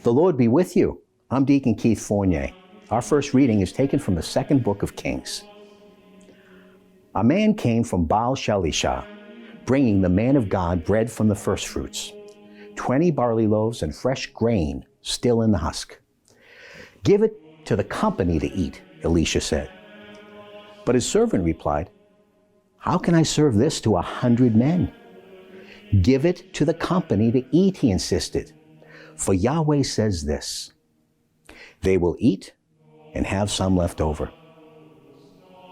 The Lord be with you. I'm Deacon Keith Fournier. Our first reading is taken from the second book of Kings. A man came from Baal-Shalishah, bringing the man of God bread from the firstfruits, 20 barley loaves and fresh grain still in the husk. Give it to the company to eat, Elisha said. But his servant replied, How can I serve this to 100 men? Give it to the company to eat, he insisted. For Yahweh says this, They will eat and have some left over.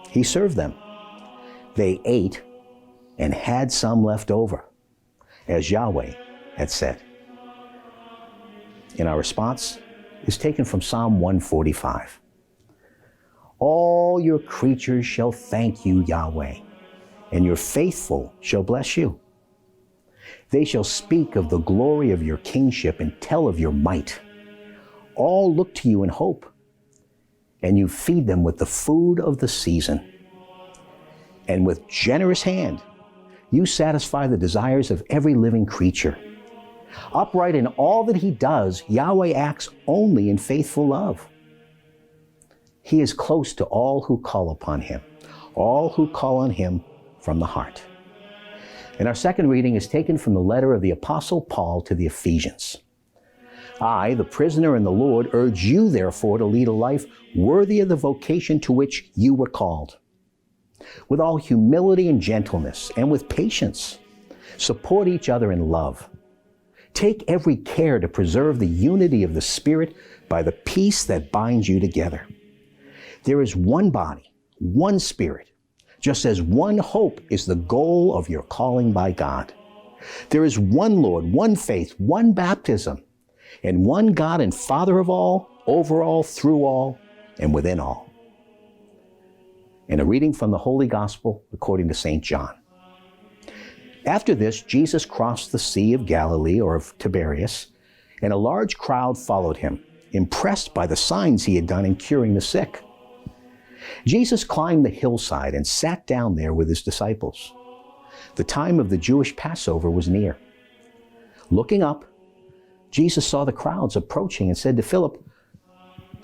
He served them. They ate and had some left over, as Yahweh had said. And our response is taken from Psalm 145. All your creatures shall thank you, Yahweh, and your faithful shall bless you. They shall speak of the glory of your kingship and tell of your might. All look to you in hope, and you feed them with the food of the season. And with generous hand, you satisfy the desires of every living creature. Upright in all that he does, Yahweh acts only in faithful love. He is close to all who call upon him, all who call on him from the heart. And our second reading is taken from the letter of the Apostle Paul to the Ephesians. I, the prisoner in the Lord, urge you, therefore, to lead a life worthy of the vocation to which you were called. With all humility and gentleness, and with patience, support each other in love. Take every care to preserve the unity of the Spirit by the peace that binds you together. There is one body, one Spirit, just as one hope is the goal of your calling by God. There is one Lord, one faith, one baptism, and one God and Father of all, over all, through all, and within all. And a reading from the Holy Gospel according to St. John. After this, Jesus crossed the Sea of Galilee, or of Tiberias, and a large crowd followed him, impressed by the signs he had done in curing the sick. Jesus climbed the hillside and sat down there with his disciples. The time of the Jewish Passover was near. Looking up, Jesus saw the crowds approaching and said to Philip,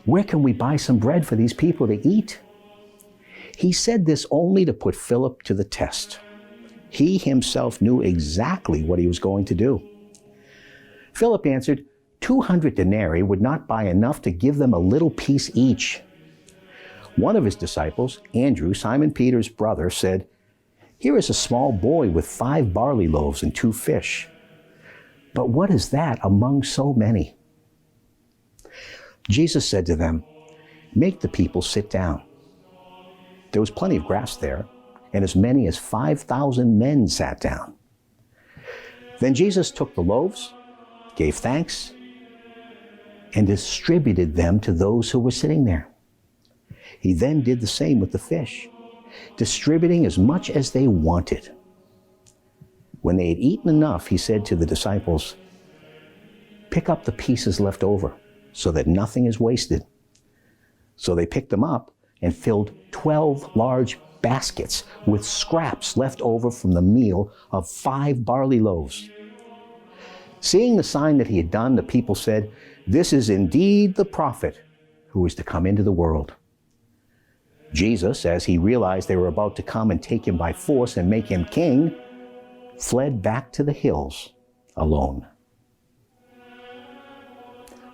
Where can we buy some bread for these people to eat? He said this only to put Philip to the test. He himself knew exactly what he was going to do. Philip answered, 200 denarii would not buy enough to give them a little piece each. One of his disciples, Andrew, Simon Peter's brother, said, Here is a small boy with 5 barley loaves and 2 fish. But what is that among so many? Jesus said to them, Make the people sit down. There was plenty of grass there, and as many as 5,000 men sat down. Then Jesus took the loaves, gave thanks, and distributed them to those who were sitting there. He then did the same with the fish, distributing as much as they wanted. When they had eaten enough, he said to the disciples, Pick up the pieces left over, so that nothing is wasted. So they picked them up and filled 12 large baskets with scraps left over from the meal of 5 barley loaves. Seeing the sign that he had done, the people said, This is indeed the prophet who is to come into the world. Jesus, as he realized they were about to come and take him by force and make him king, fled back to the hills alone.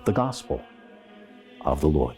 The Gospel of the Lord.